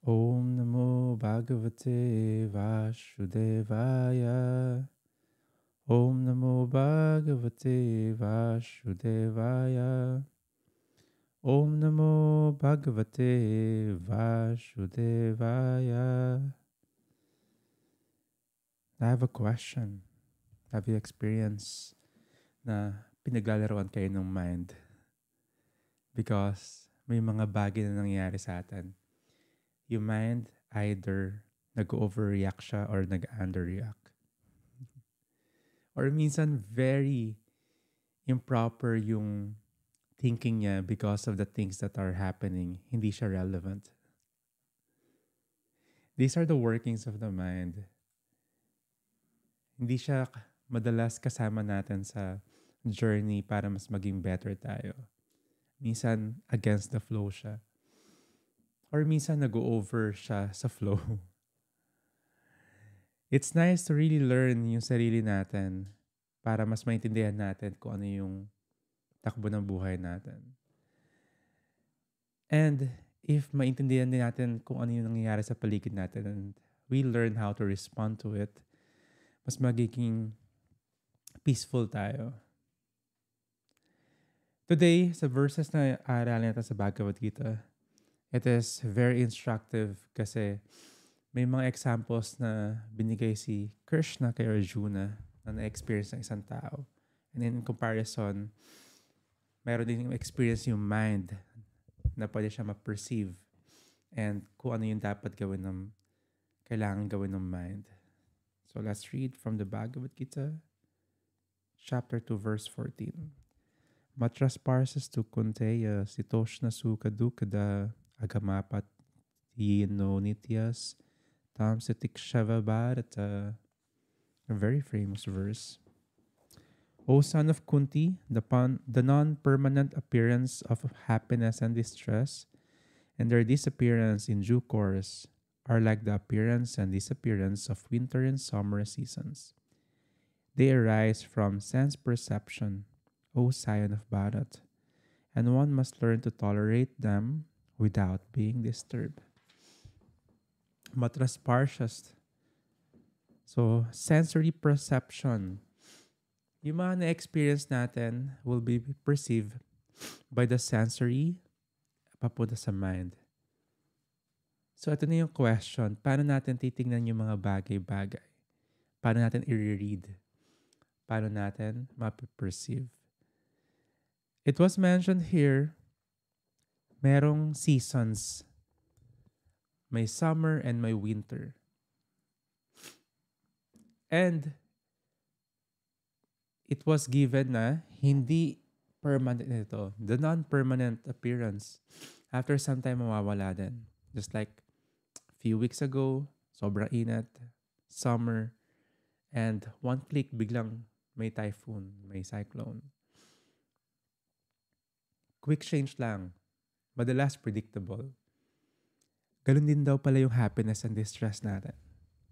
Om Namo Bhagavate Vasudevaya. Om Namo Bhagavate Vasudevaya. Om Namo Bhagavate Vasudevaya. I have a question. Have you experienced na pinaglalaroan kayo ng mind? Because may mga bagay na nangyayari sa atin. Yung mind either nag-overreact siya or nag-underreact. Or minsan very improper yung thinking niya because of the things that are happening. Hindi siya relevant. These are the workings of the mind. Hindi siya madalas kasama natin sa journey para mas maging better tayo. Minsan against the flow siya. Or minsan nag-over siya sa flow. It's nice to really learn yung sarili natin para mas maintindihan natin kung ano yung takbo ng buhay natin. And if maintindihan din natin kung ano yung nangyayari sa paligid natin and we learn how to respond to it, mas magiging peaceful tayo. Today, sa verses na aaralin natin sa Bhagavad Gita, it is very instructive kasi may mga examples na binigay si Krishna kay Arjuna na na-experience ng isang tao. And in comparison, meron din yung experience yung mind na pwede siya ma-perceive and kung ano yung dapat gawin ng kailangan gawin ng mind. So let's read from the Bhagavad Gita, chapter 2, verse 14. Matras parsas tu kunteya sitoshna suka dukada agamapat yino nityas tam sitikshava bharata. A very famous verse. O son of Kunti, the non-permanent appearance of happiness and distress, and their disappearance in due course, are like the appearance and disappearance of winter and summer seasons. They arise from sense perception, O scion of Bharat, and one must learn to tolerate them without being disturbed. Matras parshas. So, sensory perception. Yung mga na-experience natin will be perceived by the sensory papunta sa mind. So, ito na yung question. Paano natin titingnan yung mga bagay-bagay? Paano natin i-read? Paano natin mapiperceive? It was mentioned here, merong seasons. May summer and may winter. And it was given na hindi permanent ito. The non-permanent appearance. After some time, mawawala din. Just like a few weeks ago, sobrang init, summer, and one click, biglang may typhoon, may cyclone. Quick change lang. Madalas predictable. Ganun din daw pala yung happiness and distress natin.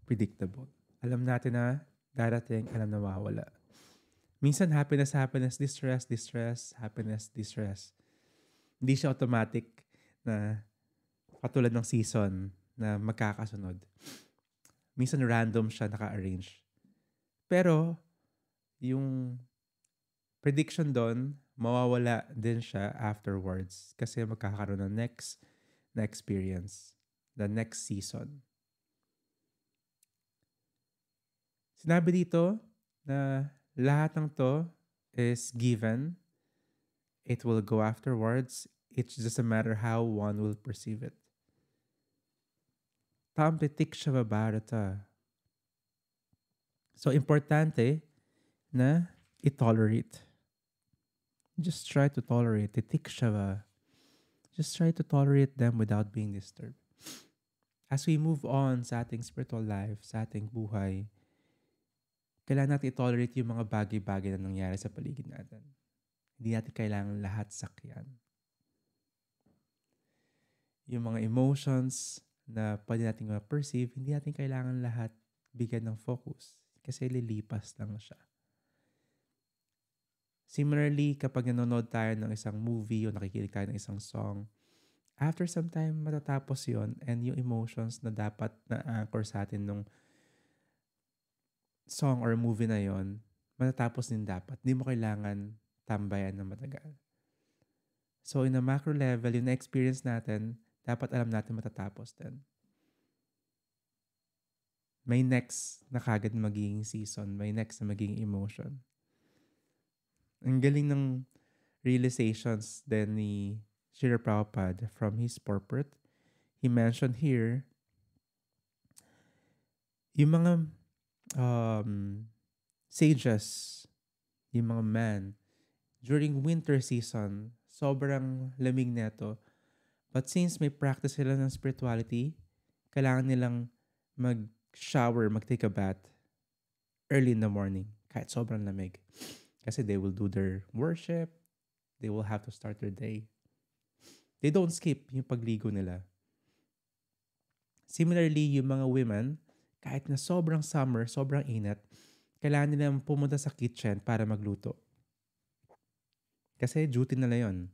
Predictable. Alam natin na darating, alam na mawawala. Minsan happiness, distress, happiness, distress. Hindi siya automatic na katulad ng season na magkakasunod. Minsan random siya naka-arrange. Pero yung prediction doon, mawawala din siya afterwards kasi magkakaroon ng next na experience, the next season. Sinabi dito na lahat ng to is given. It will go afterwards. It's just a matter how one will perceive it. Tampitik Bharata. So, importante na i-tolerate. Just try to tolerate. Titikshava. Just try to tolerate them without being disturbed. As we move on sa ating spiritual life, sa ating buhay, kailangan natin i-tolerate yung mga bagay-bagay na nangyari sa paligid natin. Hindi natin kailangan lahat sakyan. Yung mga emotions na pwede natin ma-perceive, hindi natin kailangan lahat bigyan ng focus kasi lilipas lang siya. Similarly, kapag nanonood tayo ng isang movie o nakikinig tayo ng isang song, After some time, matatapos yon, and yung emotions na dapat na anchor sa atin nung song or movie na yon, matatapos din dapat. Hindi mo kailangan tambayan na matagal. So in a macro level, yung na-experience natin, dapat alam natin matatapos din. May next na kagad magiging season. May next na magiging emotion. Ang galing ng realizations din ni Srila Prabhupada from his purport. He mentioned here, yung mga sages, yung mga man, during winter season, sobrang lamig neto. But since may practice sila ng spirituality, kailangan nilang mag-shower, mag-take a bath early in the morning, kahit sobrang lamig. Kasi they will do their worship, they will have to start their day. They don't skip yung pagligo nila. Similarly, yung mga women, kahit na sobrang summer, sobrang init, kailangan nilang pumunta sa kitchen para magluto. Kasi duty nila yon.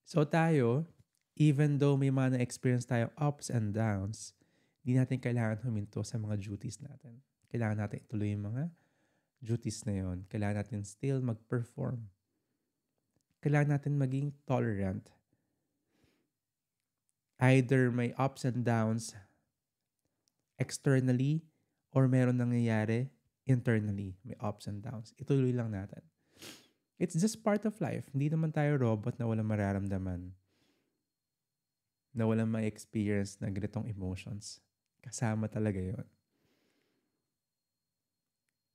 So tayo, even though may mga na-experience tayong ups and downs, hindi natin kailangan huminto sa mga duties natin. Kailangan natin ituloy yung mga duties na yon. Kailangan natin still mag-perform. Kailangan natin maging tolerant. Either may ups and downs externally or meron nangyayari internally. May ups and downs. Ituloy lang natin. It's just part of life. Hindi naman tayo robot na walang mararamdaman. Na walang ma-experience na ganitong emotions. Kasama talaga yon.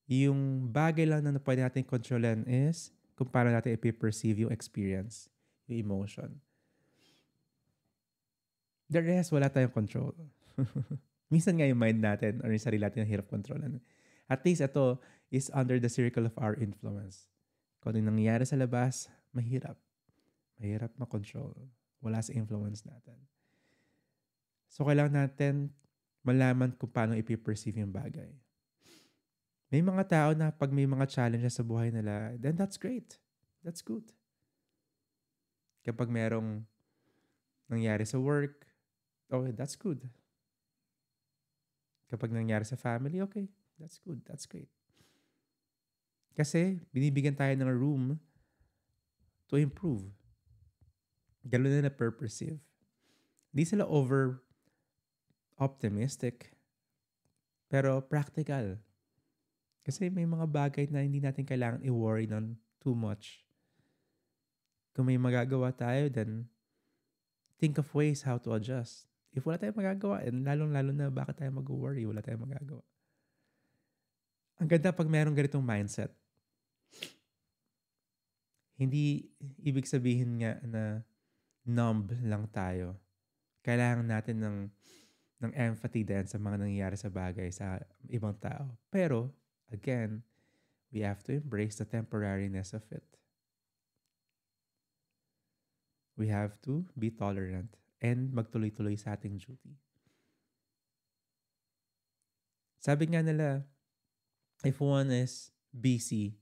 Yung bagay lang na pwede natin kontrolin is kung paano natin ipiperceive yung experience, yung emotion. The rest, wala tayong control. Minsan nga yung mind natin or yung sarili natin na hirap kontrolan. At least ito is under the circle of our influence. Kung ano nangyayari sa labas, mahirap. Mahirap makontrol. Wala sa influence natin. So, kailangan natin malaman kung paano ipiperceive yung bagay. May mga tao na pag may mga challenges sa buhay nila, then that's great. That's good. Kapag merong nangyari sa work, okay, that's good. Kapag nangyari sa family, okay, that's good, that's great. Kasi binibigyan tayo ng room to improve. Gano'n na perceive. Hindi sila over optimistic, pero practical. Kasi may mga bagay na hindi natin kailangan i-worry on too much. Kung may magagawa tayo, then think of ways how to adjust. If wala tayong magagawa, and lalong-lalo na bakit tayo mag-worry, wala tayong magagawa. Ang ganda pag merong ganitong mindset. Hindi ibig sabihin nga na numb lang tayo. Kailangan natin ng empathy din sa mga nangyayari sa bagay sa ibang tao. Pero, again, we have to embrace the temporariness of it. We have to be tolerant and magtuloy-tuloy sa ating duty. Sabi nga nila, if one is busy,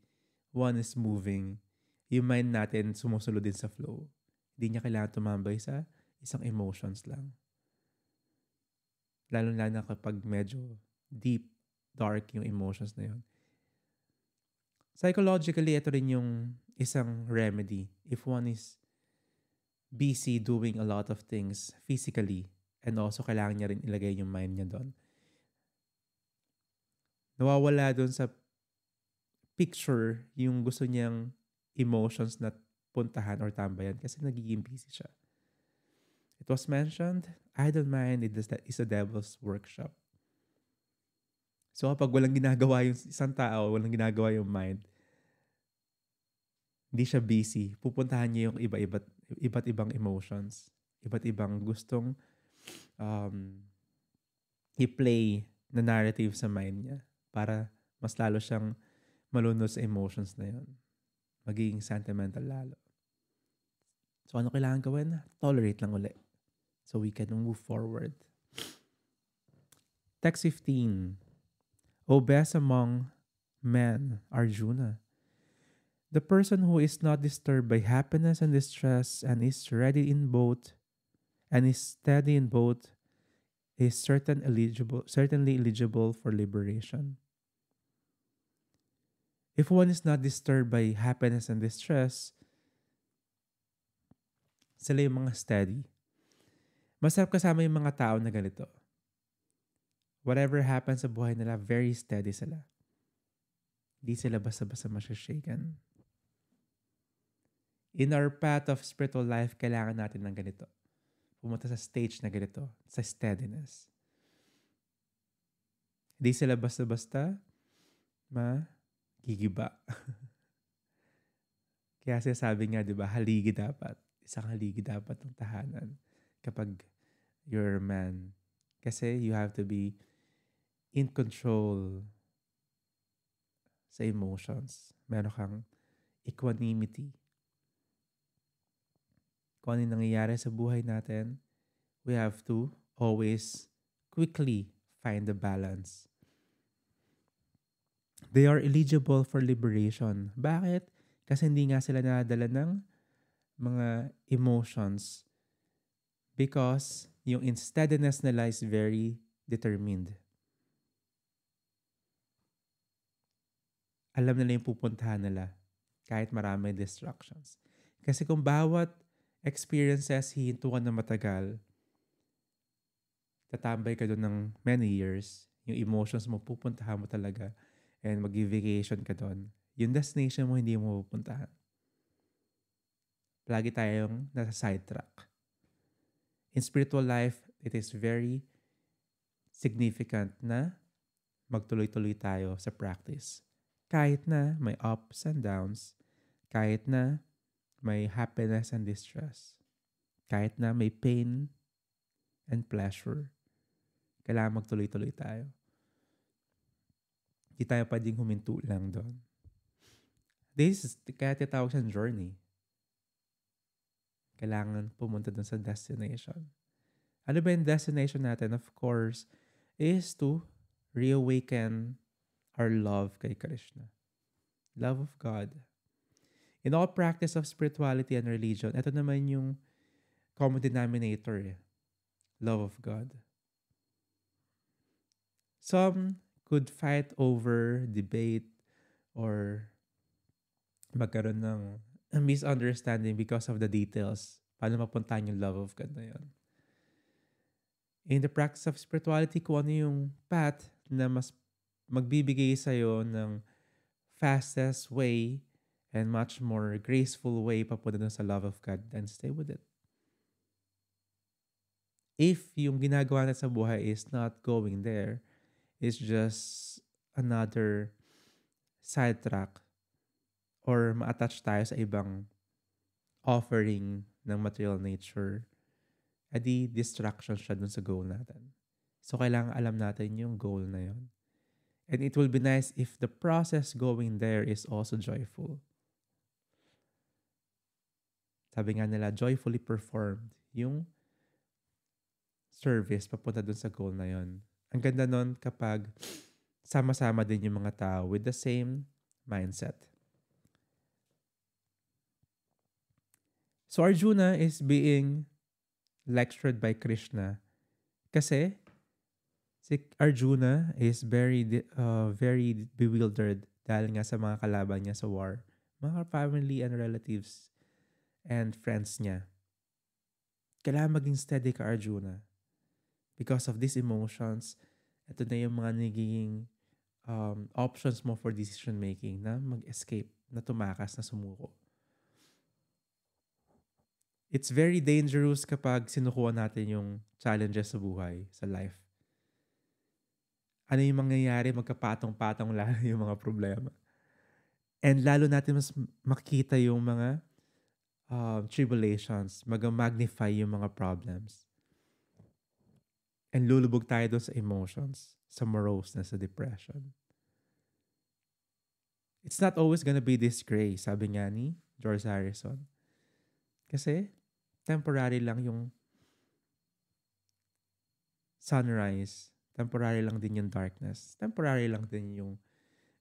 one is moving, yung mind natin sumusunod din sa flow. Hindi niya kailangan tumambay sa isang emotions lang. Lalo-lalo na kapag medyo deep, dark yung emotions na yun. Psychologically, ito rin yung isang remedy. If one is busy doing a lot of things physically and also kailangan niya rin ilagay yung mind niya doon. Nawawala doon sa picture yung gusto niyang emotions na puntahan or tambayan kasi nagiging busy siya. It was mentioned, idle mind is a devil's workshop. So kapag walang ginagawa yung isang tao, walang ginagawa yung mind, hindi siya busy, pupuntahan niya yung iba't ibang emotions, iba't ibang gustong i-play na narrative sa mind niya para mas lalo siyang malunod sa emotions na yun. Magiging sentimental lalo. So ano kailangan gawin? Tolerate lang ulit. So we can move forward. Text 15. O best among men, Arjuna, The person who is not disturbed by happiness and distress and is ready in both and is steady in both is certainly eligible for liberation. If one is not disturbed by happiness and distress, sila yung mga steady. Masarap kasama yung mga tao na ganito. Whatever happens sa buhay nila, very steady sila. Di sila basta-basta masyashaken. In our path of spiritual life, kailangan natin ng ganito. Pumunta sa stage na ganito, sa steadiness. Di sila basta-basta magigiba. Kaya sabi nga, di ba, haligi dapat. Isang haligi dapat ng tahanan kapag you're a man. Kasi you have to be in control sa emotions. Meron kang equanimity. Kung ano yung nangyayari sa buhay natin, we have to always quickly find the balance. They are eligible for liberation. Bakit? Kasi hindi nga sila nadala ng mga emotions because yung steadiness nila is very determined. Alam nila yung pupuntahan nila kahit marami distractions. Kasi kung bawat experiences hihinto ka na matagal, tatambay ka doon ng many years, yung emotions mo pupuntahan mo talaga and mag-vacation ka doon. Yung destination mo hindi mo pupuntahan. Lagi tayong nasa sidetrack. In spiritual life, it is very significant na magtuloy-tuloy tayo sa practice. Kahit na may ups and downs, kahit na may happiness and distress, kahit na may pain and pleasure, kailangan magtuloy-tuloy tayo. Hindi tayo pwedeng huminto lang doon. Kaya tinatawag siyang journey. Kailangan pumunta doon sa destination. Ano ba yung destination natin? Of course, is to reawaken our love kay Krishna. Love of God. In all practice of spirituality and religion, ito naman yung common denominator. Love of God. Some could fight over, debate, or magkaroon ng misunderstanding because of the details. Paano mapuntahan yung love of God na yun. In the practice of spirituality, kung ano yung path na mas magbibigay sa'yo ng fastest way and much more graceful way papunta dun sa love of God, then stay with it. If yung ginagawa natin sa buhay is not going there, it's just another sidetrack or ma-attach tayo sa ibang offering ng material nature, edi distraction siya dun sa goal natin. So, kailangan alam natin yung goal na yun. And it will be nice if the process going there is also joyful. Sabi nga nila, joyfully performed yung service papunta dun sa goal na yun. Ang ganda nun kapag sama-sama din yung mga tao with the same mindset. So Arjuna is being lectured by Krishna kasi si Arjuna is very bewildered dahil nga sa mga kalaban niya sa war. Mga family and relatives and friends niya. Kailangan maging steady ka, Arjuna. Because of these emotions, ito na yung mga nagiging options mo for decision making na mag-escape, na tumakas, na sumuko. It's very dangerous kapag sinukuha natin yung challenges sa buhay, sa life. Ano yung mangyayari? Magkapatong-patong lalo yung mga problema. And lalo natin mas makita yung mga tribulations, mag-magnify yung mga problems. And lulubog tayo doon sa emotions, sa moroseness, sa depression. It's not always gonna be this gray, sabi nga ni George Harrison. Kasi temporary lang yung sunrise, temporary lang din yung darkness, temporary lang din yung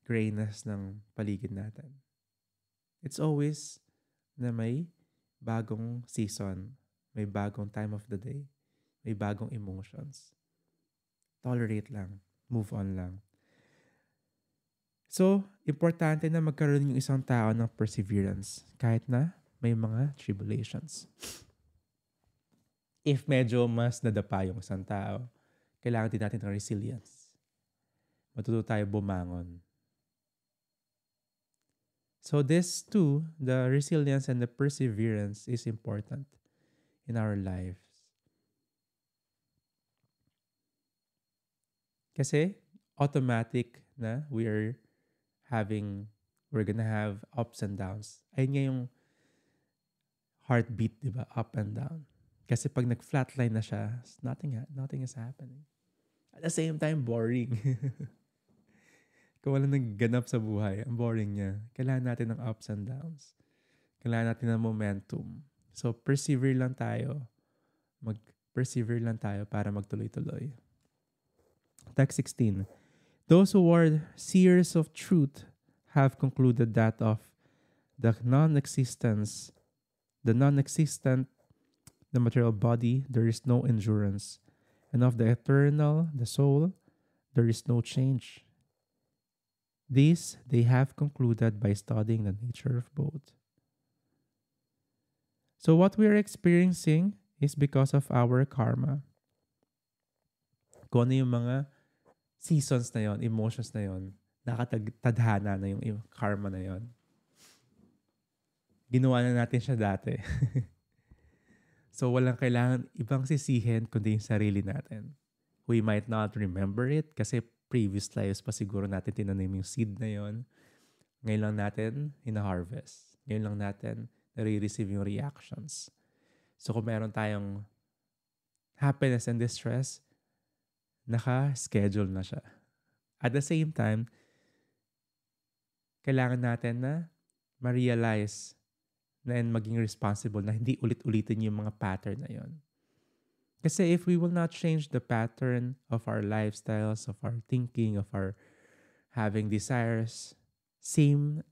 grayness ng paligid natin. It's always na may bagong season, may bagong time of the day, may bagong emotions. Tolerate lang, move on lang. So, importante na magkaroon yung isang tao ng perseverance kahit na may mga tribulations. If medyo mas nadapa yung isang tao, kailangan din natin ng resilience. Matuto tayo bumangon. So this too, the resilience and the perseverance is important in our lives. Kasi automatic na we're gonna have ups and downs. Ayun nga yung heartbeat, di ba? Up and down. Kasi pag nag-flatline na siya, nothing is happening. At the same time, boring. Kung wala nagganap sa buhay, ang boring niya. Kailangan natin ng ups and downs. Kailangan natin ng momentum. So, persevere lang tayo. Mag-persevere lang tayo para magtuloy-tuloy. Text 16. Those who are seers of truth have concluded that of the non-existent, the material body, there is no endurance. And of the eternal, the soul, there is no change. This they have concluded by studying the nature of both. So what we are experiencing is because of our karma. Kung ano yung mga seasons na yon, emotions na yon, nakatadhana na yung karma na yon. Ginawa na natin siya dati. So walang kailangan ibang sisihin kundi yung sarili natin. We might not remember it kasi previous lives pa siguro natin tinanim yung seed na yon. Ngayon lang natin hina-harvest. Ngayon lang natin nare-receive yung reactions. So kung meron tayong happiness and distress, naka-schedule na siya. At the same time, kailangan natin na ma-realize na and maging responsible na hindi ulit-ulitin yung mga pattern na yon. Kasi if we will not change the pattern of our lifestyles, of our thinking, of our having desires, same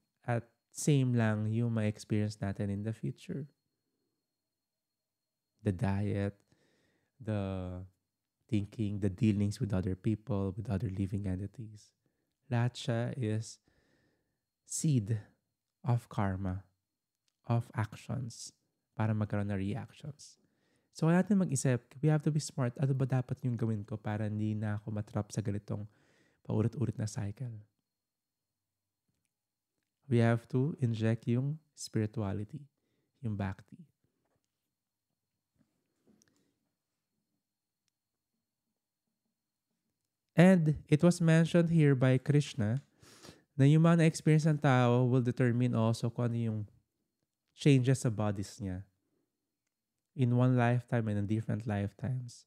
lang yung ma-experience natin in the future. The diet, the thinking, the dealings with other people, with other living entities. Lahat siya is seed of karma, of actions, para magkaroon na reactions. So, kaya natin mag-isip, we have to be smart. Ano ba dapat yung gawin ko para hindi na ako matrap sa ganitong paulit-ulit na cycle? We have to inject yung spirituality, yung bhakti. And it was mentioned here by Krishna na yung mga na-experience ng tao will determine also kung ano yung changes sa bodies niya in one lifetime and in different lifetimes.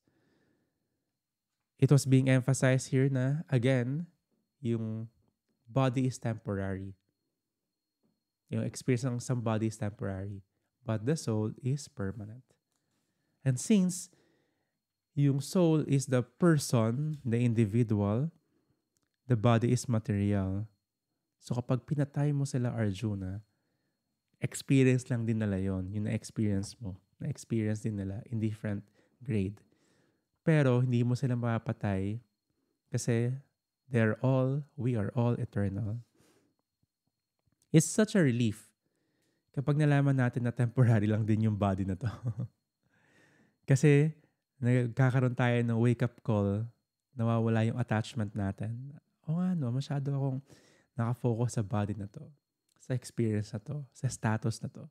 It was being emphasized here na, again, yung body is temporary. Yung experience ng some body is temporary. But the soul is permanent. And since yung soul is the person, the individual, the body is material. So kapag pinatay mo sila Arjuna, experience lang din nila yon, yung na-experience mo. Na-experience din nila in different grade. Pero hindi mo sila mapapatay kasi we are all eternal. It's such a relief kapag nalaman natin na temporary lang din yung body na to. Kasi nagkakaroon tayo ng wake-up call, nawawala yung attachment natin. Masyado akong nakafocus sa body na to, sa experience na to, sa status na to.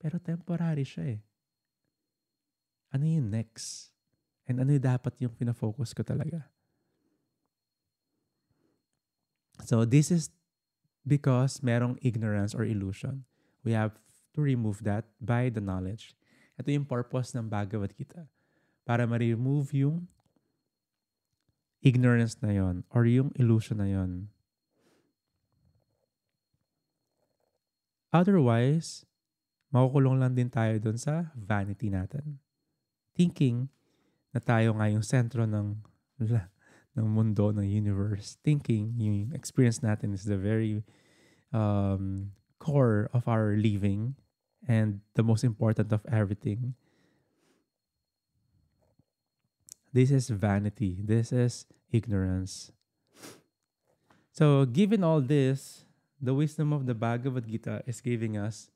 Pero temporary siya eh. Ano yung next? And ano yung dapat yung pinafocus ko talaga? So this is because merong ignorance or illusion. We have to remove that by the knowledge. Ito yung purpose ng Bhagavad Gita. Para ma-remove yung ignorance na yon or yung illusion na yon. Otherwise, makukulong lang din tayo dun sa vanity natin. Thinking na tayo nga yung sentro ng mundo, ng universe. Thinking yung experience natin is the very core of our living and the most important of everything. This is vanity. This is ignorance. So, given all this, the wisdom of the Bhagavad Gita is giving us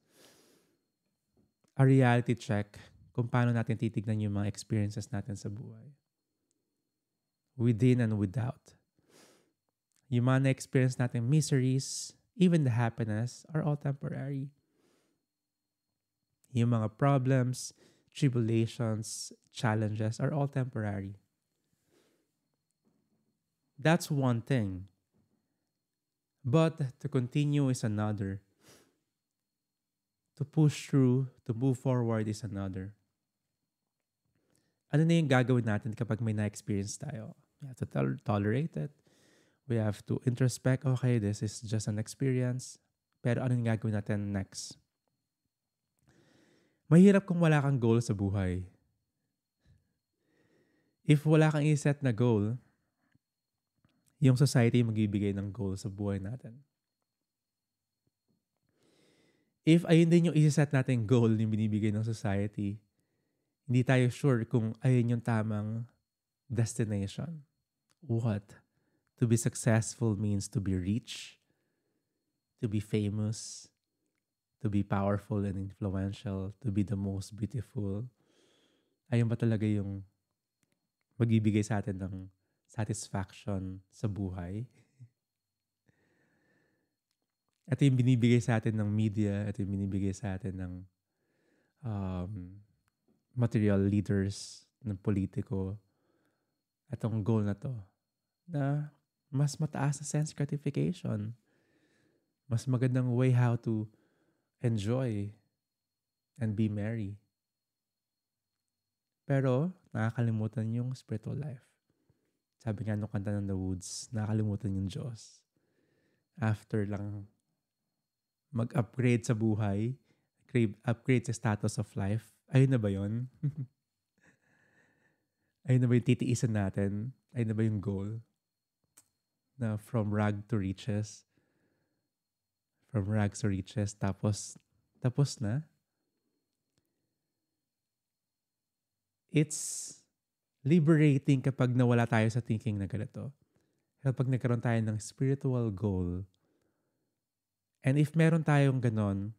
a reality check kung paano natin titignan yung mga experiences natin sa buhay. Within and without. Yung mga na-experience natin miseries, even the happiness, are all temporary. Yung mga problems, tribulations, challenges are all temporary. That's one thing. But to continue is another. To push through, to move forward is another. Ano na yung gagawin natin kapag may na-experience tayo? We have to tolerate it. We have to introspect, okay, this is just an experience. Pero ano yung gagawin natin next? Mahirap kung wala kang goal sa buhay. If wala kang iset na goal, yung society magbibigay ng goal sa buhay natin. If ayun din yung iset natin goal yung binibigay ng society, hindi tayo sure kung ayun yung tamang destination. What? To be successful means to be rich, to be famous, to be powerful and influential, to be the most beautiful. Ayun ba talaga yung magbibigay sa atin ng satisfaction sa buhay? Ito yung binibigay sa atin ng media, ito yung binibigay sa atin ng material leaders, ng politiko. Itong goal na to, na mas mataas na sense gratification. Mas magandang way how to enjoy and be merry. Pero, nakakalimutan yung spiritual life. Sabi nga nung kanta ng The Woods, nakakalimutan yung Diyos. After lang mag-upgrade sa buhay, upgrade sa status of life, ayun na ba yun? Ayun na ba yung titiisan natin? Ayun na ba yung goal? Na from rag to riches? From rags to riches, tapos na? It's liberating kapag nawala tayo sa thinking na ganito. Kapag nagkaroon tayo ng spiritual goal, and if meron tayong ganon,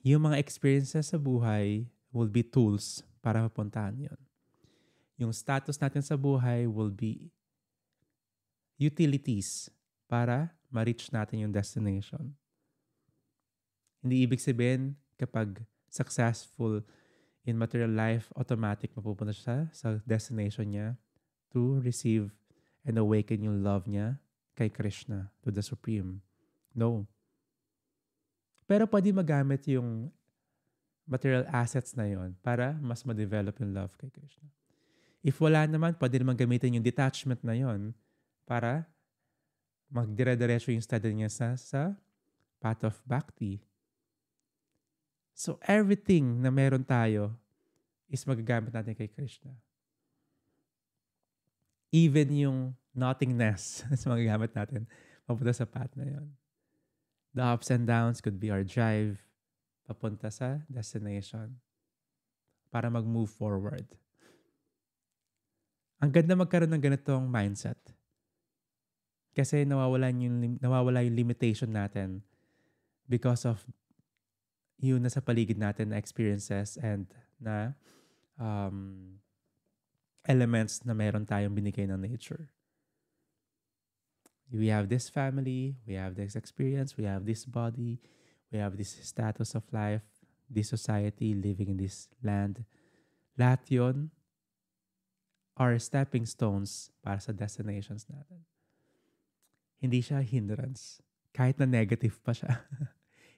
yung mga experiences sa buhay will be tools para mapuntahan yun. Yung status natin sa buhay will be utilities para ma-reach natin yung destination. Hindi ibig sabihin kapag successful in material life, automatic mapupunta siya sa destination niya to receive and awaken yung love niya kay Krishna, to the Supreme. No. Pero pwede magamit yung material assets na yon para mas ma-develop yung love kay Krishna. If wala naman, pwede naman gamitin yung detachment na yon para magdire-diretso yung study niya sa path of bhakti. So everything na meron tayo is magagamit natin kay Krishna. Even yung nothingness is magagamit natin papunta sa path na yon. The ups and downs could be our drive papunta sa destination para mag-move forward. Ang ganda magkaroon ng ganitong mindset. Kasi nawawala yung limitation natin because of yung nasa paligid natin na experiences and na elements na meron tayong binigay ng nature. We have this family, we have this experience, we have this body, we have this status of life, this society, living in this land. Lahat yun are stepping stones para sa destinations natin. Hindi siya hindrance. Kahit na negative pa siya,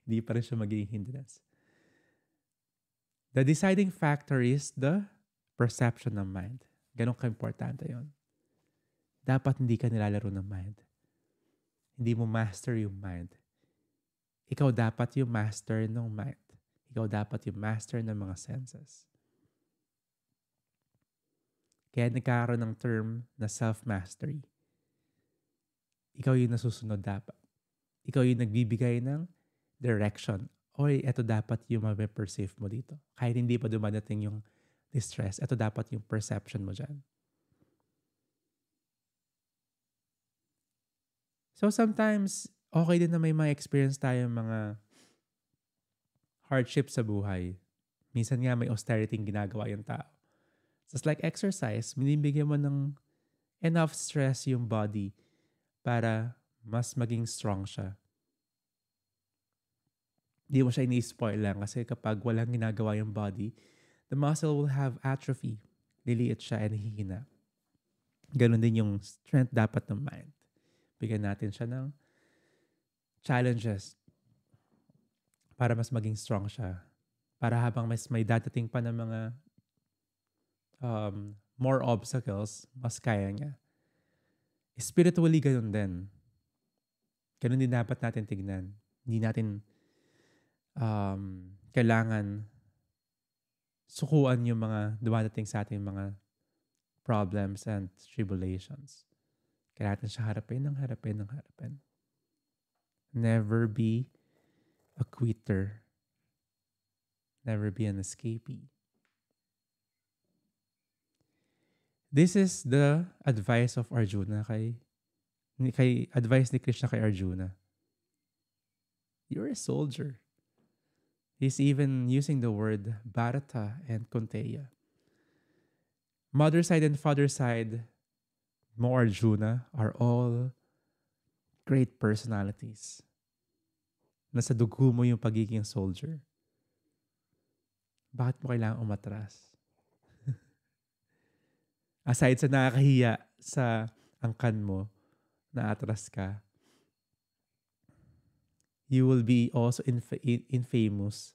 hindi pa rin siya magiging hindrance. The deciding factor is the perception ng mind. Ganun ka-importante yun. Dapat hindi ka nilalaro ng mind. Hindi mo master yung mind. Ikaw dapat yung master ng mind. Ikaw dapat yung master ng mga senses. Kaya nagkakaroon ng term na self-mastery. Ikaw yung nasusunod dapat. Ikaw yung nagbibigay ng direction. Oy, ito dapat yung ma-perceive mo dito. Kahit hindi pa dumadating yung distress, ito dapat yung perception mo dyan. So sometimes, okay din na may mga experience tayo mga hardship sa buhay. Minsan nga may austerity yung ginagawa yung tao. Just like exercise, binibigyan mo ng enough stress yung body para mas maging strong siya. Di mo siya ini-spoil lang kasi kapag walang ginagawa yung body, the muscle will have atrophy. Liliit siya and hihina. Ganon din yung strength dapat ng mind. Bigyan natin siya ng challenges para mas maging strong siya. Para habang mas may dadating pa ng mga more obstacles, mas kaya niya. Spiritually, ganun din. Ganun din dapat natin tignan. Hindi natin kailangan sukuan yung mga dumadating sa ating mga problems and tribulations. Kaya natin siya harapin. Never be a quitter. Never be an escapee. This is the advice of Arjuna kay advice ni Krishna kay Arjuna. You're a soldier. He's even using the word Bharata and Kunteya. Mother side and father side, mo Arjuna, are all great personalities. Nasa dugo mo yung pagiging soldier. Bakit mo kailangang umatras? Aside sa nakakahiya sa angkan mo na atras ka, you will be also infamous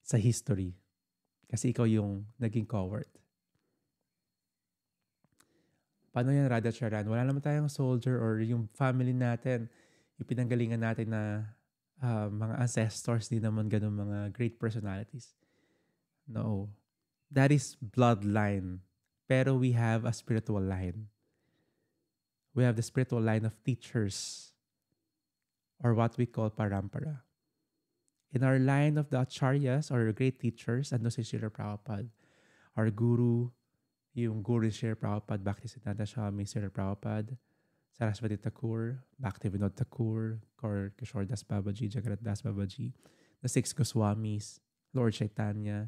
sa history. Kasi ikaw yung naging coward. Paano yan, Radhacharan? Wala naman tayong soldier or yung family natin, yung pinanggalingan natin na mga ancestors, di naman ganun mga great personalities. No. That is bloodline. Pero we have a spiritual line. We have the spiritual line of teachers, or what we call parampara. In our line of the acharyas, or great teachers, ando si Srila Prabhupada. Our guru, yung guru ni Srila Prabhupada, Bhaktisiddhanta Swami Srila Prabhupada, Saraswati Thakur, Bhaktivinoda Thakur, Kishore Das Babaji, Jagannatha Das Babaji, the six Goswamis, Lord Chaitanya.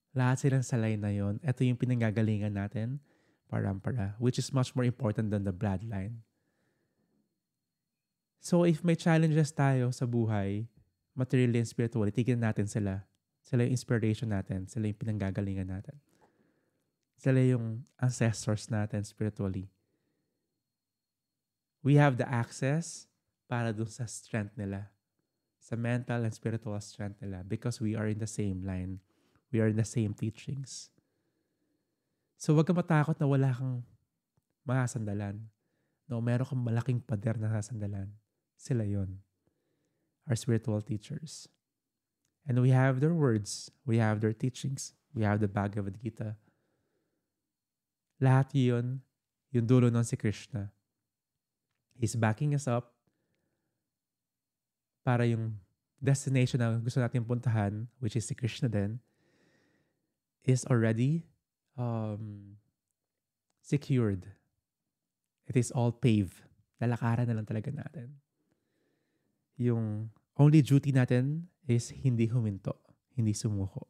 Lahat silang sa line na yon. Ito yung pinanggagalingan natin, parampara, which is much more important than the bloodline. So if may challenges tayo sa buhay, materially and spiritually, tignan natin sila. Sila yung inspiration natin. Sila yung pinanggagalingan natin. Sila yung ancestors natin spiritually. We have the access para dun sa strength nila. Sa mental and spiritual strength nila. Because we are in the same line. We are in the same teachings. So wag kang matakot na wala kang masasandalan. No, meron kang malaking pader na sasandalan. Sila yon. Our spiritual teachers. And we have their words. We have their teachings. We have the Bhagavad Gita. Lahat yun, yung dulo nun si Krishna. He's backing us up para yung destination na gusto natin puntahan, which is si Krishna din, is already secured. It is all paved. Lalakaran na lang talaga natin. Yung only duty natin is hindi huminto, hindi sumuko.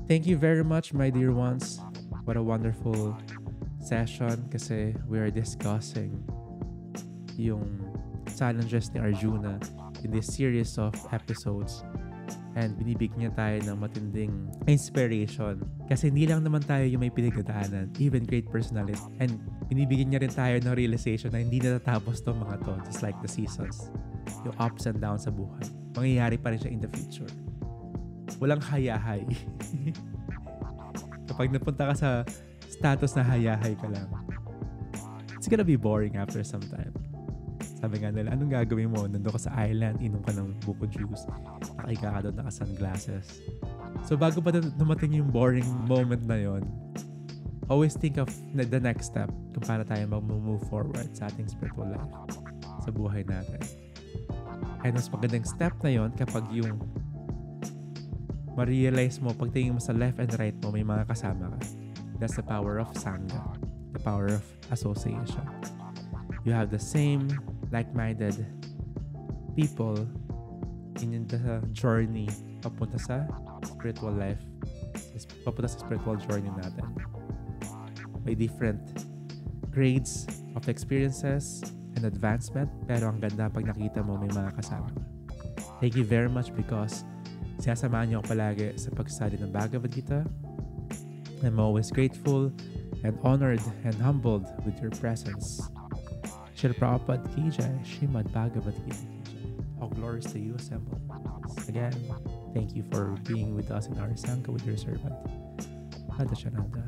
Thank you very much, my dear ones. What a wonderful session kasi we are discussing yung challenges ni Arjuna in this series of episodes. And binibigyan niya tayo ng matinding inspiration. Kasi hindi lang naman tayo yung may pinagdadaanan, even great personality. And binibigyan niya rin tayo ng realization na hindi natatapos tong mga to, just like the seasons. Yung ups and downs sa buhay. Mangyayari pa rin siya in the future. Walang hayahay. Kapag napunta ka sa status na hayahay ka lang, it's gonna be boring after some time. Sabi nga nila, anong gagawin mo? Nandun ka sa island, inom ka ng buko juice, nakahiga ka doon, naka-sunglasses. So bago pa dumating yung boring moment na yon, always think of the next step kung paano tayo mag-move forward sa ating spiritual life, sa buhay natin. And mas magandang step na yon kapag yung ma-realize mo, pagtingin mo sa left and right mo, may mga kasama ka. That's the power of Sangha. The power of association. You have the same like-minded people in the journey papunta sa spiritual life. Papunta sa spiritual journey natin. May different grades of experiences and advancement, pero ang ganda pag nakita mo may mga kasama. Thank you very much because sinasamahan niyo ako palagi sa pag-study ng Bhagavad Gita. I'm always grateful and honored and humbled with your presence. Srila Prabhupada Ki Jai, Srimad Bhagavad Gita Ki Jai. All glories to you, assembled. Again, thank you for being with us in our Sangha with your servant, Radha Shananda.